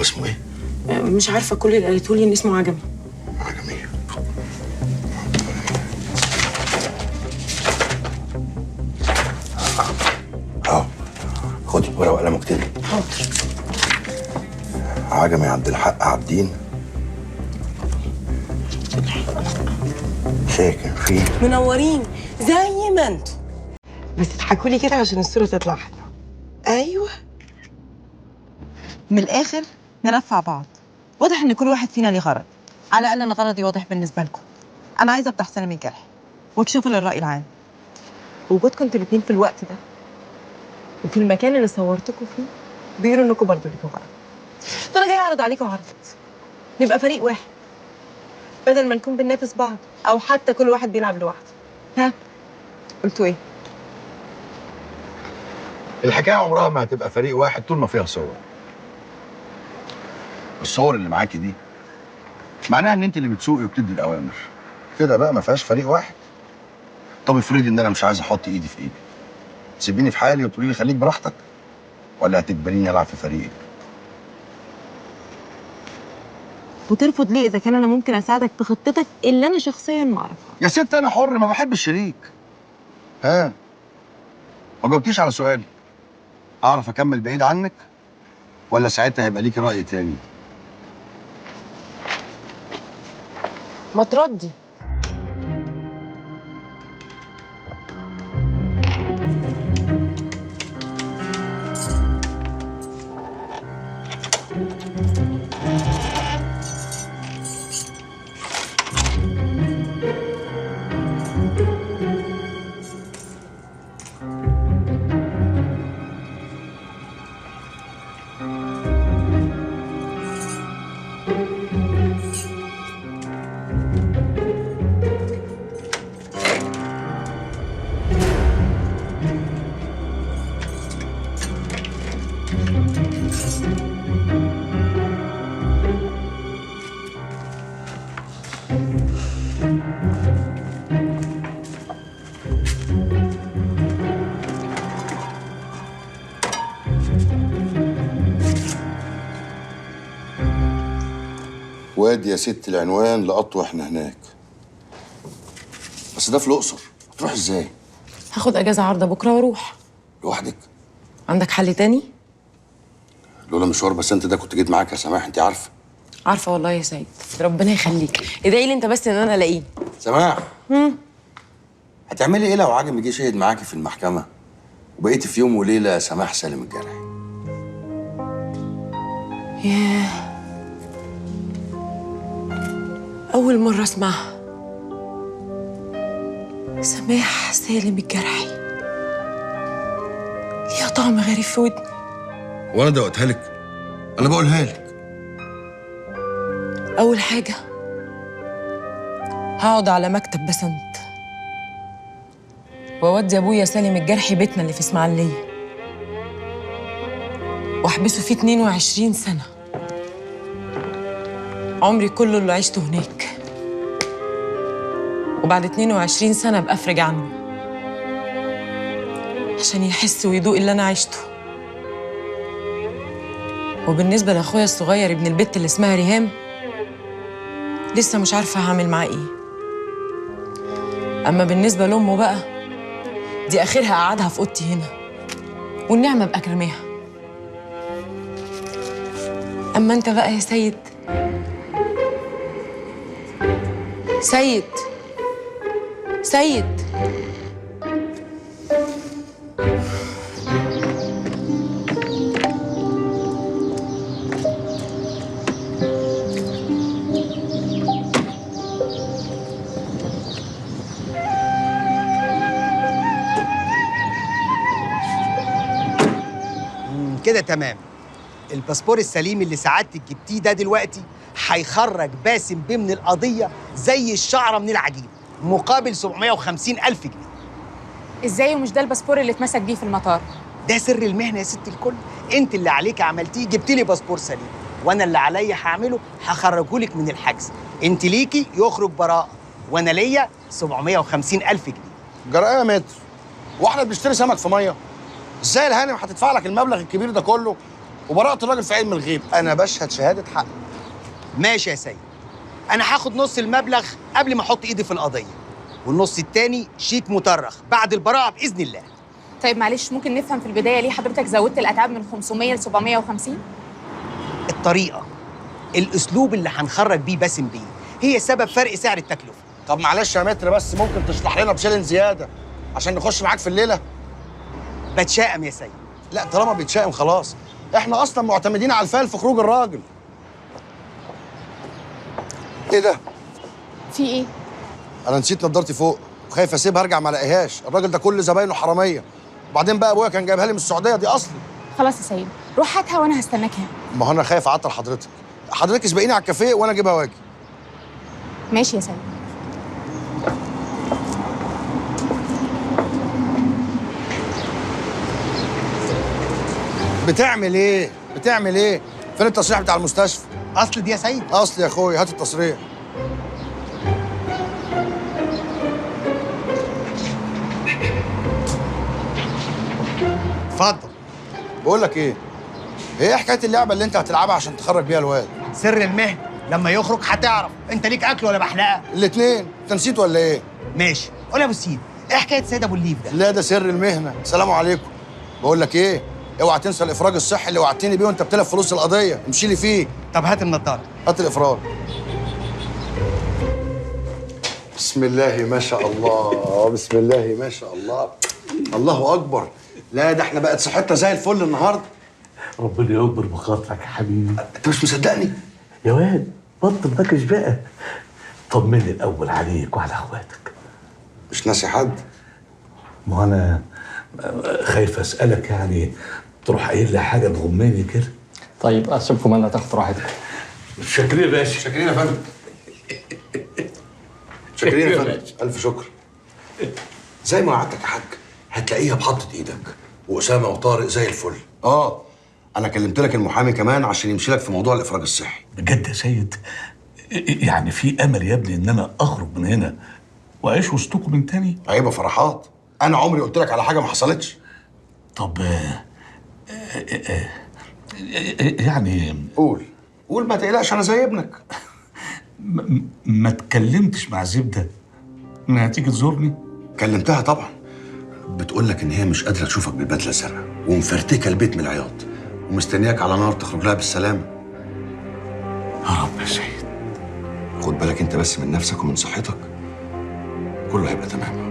اسمه ايه؟ مش عارفه، كل اللي قالته لي ان اسمه عجمي. عجمي. خدي ورقه وقلم واكتبي. حاضر. عجمي عبد الحق عابدين، ساكن فيه. منورين زي ما انتوا، بس اضحكوا لي كده عشان الصوره تطلع حلوه. ايوه، من الاخر ننفع بعض. واضح ان كل واحد فينا ليه غرض، على الاقل انا غرضي واضح بالنسبه لكم. انا عايزه افتح سلام الجرح واكشفه للراي العام. وجودكم انتوا الاثنين في الوقت ده وفي المكان اللي صورتكم فيه بيقولوا انكم برضه ليكوا غرض. فانا جاي اعرض عليكم عرض، نبقى فريق واحد بدل ما نكون بننافس بعض او حتى كل واحد بيلعب لوحده. ها قلتوا ايه؟ الحكايه عمرها ما هتبقى فريق واحد طول ما فيها صور. الصور اللي معاكي دي معناها ان انت اللي بتسوقي وبتدي الاوامر. كده بقى ما فيهاش فريق واحد. طب افرضي ان انا مش عايز احط ايدي في ايدي، تسيبيني في حالي وتقولي لي خليك براحتك، ولا هتجبريني العب في فريقك؟ وترفض ليه اذا كان انا ممكن اساعدك في خطتك اللي انا شخصيا ما اعرفها؟ يا ست انا حر، ما بحبش الشريك. ها، ما جاوبتيش على سؤالي. اعرف اكمل بعيد عنك ولا ساعتها هيبقى ليكي راي تاني؟ ما تردي. وادي يا ست العنوان لقط واحنا هناك. بس ده في الاقصر، هتروح ازاي؟ هاخد اجازه عارضه بكره واروح. لوحدك؟ عندك حل تاني؟ لولا مشوار بس انت ده كنت جيت معاك يا سماح، انت عارفه. عارفه والله يا سيد، ربنا يخليك. ادعي لي انت بس ان انا الاقيه. سماح، هتعملي ايه لو عجمي جه شهد معاكي في المحكمه وبقيتي في يوم وليله سماح سالم الجرحي؟ ياه، أول مرة أسمعها. سماح سالم الجرحي ليها طعم غريب في ودني. وانا دوقتها لك؟ انا بقولها لك. أول حاجة هقعد على مكتب بسنت وأودي أبويا سالم الجرحي بيتنا اللي في إسماعيلية وأحبسه فيه 22 سنة، عمري كله اللي عشته هناك. وبعد 22 سنة أبقى أفرج عنه عشان يحس ويدوق اللي أنا عشته. وبالنسبة لأخويا الصغير ابن البت اللي اسمها ريهام، لسه مش عارفة هعمل معاه إيه. أما بالنسبة لأمه بقى، دي آخرها أقعدها في أوضتي هنا والنعمة أبقى كرماها. أما أنت بقى يا سيد، سيد كده تمام. الباسبور السليم اللي سعادتك جبتيه ده دلوقتي هيخرج باسم بيه من القضية زي الشعرة من العجين، مقابل 750,000 جنيه. ازاي ومش ده الباسبور اللي اتمسك بيه في المطار؟ ده سر المهنة يا ست الكل. انت اللي عليك عملتيه، جبتي لي باسبور سليم، وانا اللي عليا هعمله هخرجه لك من الحجز. انت ليكي يخرج براءة، وانا ليا 750,000 جنيه. جرأة يا متر، واحنا بنشتري سمك في ميه؟ ازاي الهانم هتدفع لك المبلغ الكبير ده كله وبراءه الراجل في علم الغيب. انا بشهد شهاده حق. ماشي يا سيد، انا هاخد نص المبلغ قبل ما احط ايدي في القضيه، والنص التاني شيك مطرخ بعد البراءه باذن الله. طيب معلش، ممكن نفهم في البدايه ليه حضرتك زودت الاتعاب من 500 ل 750؟ الطريقه، الاسلوب اللي هنخرج بيه باسم بيه هي سبب فرق سعر التكلفه. طب معلش يا متر، بس ممكن تشرح لنا بشيلن زياده عشان نخش معاك في الليله؟ بتشائم يا سيد. لا طالما بيتشائم خلاص، احنا اصلا معتمدين على الفال في خروج الراجل. ايه ده؟ في ايه؟ انا نسيت نضارتي فوق، وخايف اسيبها ارجع ما الاقيهاش. الراجل ده كل زباينه حراميه. وبعدين بقى ابويا كان جايبها لي من السعوديه، دي اصلي. خلاص يا سيد، روح هاتها وانا هستناك هنا. ما هو انا خايف اعطل حضرتك. حضرتك اسبقيني على الكافيه وانا اجيبها واجي. ماشي يا سيد. بتعمل ايه؟ بتعمل ايه؟ فين التصريح بتاع المستشفى؟ اصل دي يا سيد. اصلي يا اخويا، هات التصريح. اتفضل. بقول لك ايه؟ ايه حكايه اللعبه اللي انت هتلعبها عشان تخرج بيها الواد؟ سر المهنه، لما يخرج هتعرف. انت ليك اكل ولا بحلقه؟ الاثنين. انت نسيت ولا ايه؟ ماشي. قول يا ابو السيد، ايه حكايه سيد ابو الليف ده؟ لا ده سر المهنه. سلام عليكم. بقول لك ايه؟ اوعى تنسى الافراج الصحي اللي وعدتني بيه وانت بتلف فلوس القضيه. امشي لي فيه. طب هات النضاره. هات الافراج. بسم الله ما شاء الله، بسم الله ما شاء الله. الله اكبر. لا ده احنا بقت صحتنا زي الفل النهارده. ربنا يكبر بخاطرك يا حبيبي. انت مش مصدقني؟ يا واد بطل بكش بقى. طمني الاول عليك وعلى اخواتك. مش ناسي حد؟ ما انا خايف اسالك يعني تروح قايل لي حاجه تغمني كده. طيب اسيبكم انا تاخد راحتك. شاكرين يا باشا. شاكرين يا فندم. شاكرين يا فندم. الف شكر. زي ما وعدتك يا حاج، هتلاقيها بحطة ايدك، واسامه وطارق زي الفل. انا كلمت لك المحامي كمان عشان يمشي لك في موضوع الافراج الصحي. بجد يا سيد؟ يعني في امل يا ابني ان انا اخرج من هنا واعيش وسطكم من تاني؟ عيب يا فرحات، انا عمري قلت لك على حاجه ما حصلتش. طب يعني قول ما تقلقش، انا زي ابنك. ما اتكلمتش مع زبده انها تيجي تزورني؟ كلمتها طبعا، بتقول لك ان هي مش قادره تشوفك بالبدله الزرقاء ومفرتكه البيت من العياط ومستنياك على نار تخرج لها بالسلامه. يا رب يا سيد. خد بالك انت بس من نفسك ومن صحتك، كله هيبقى تمام.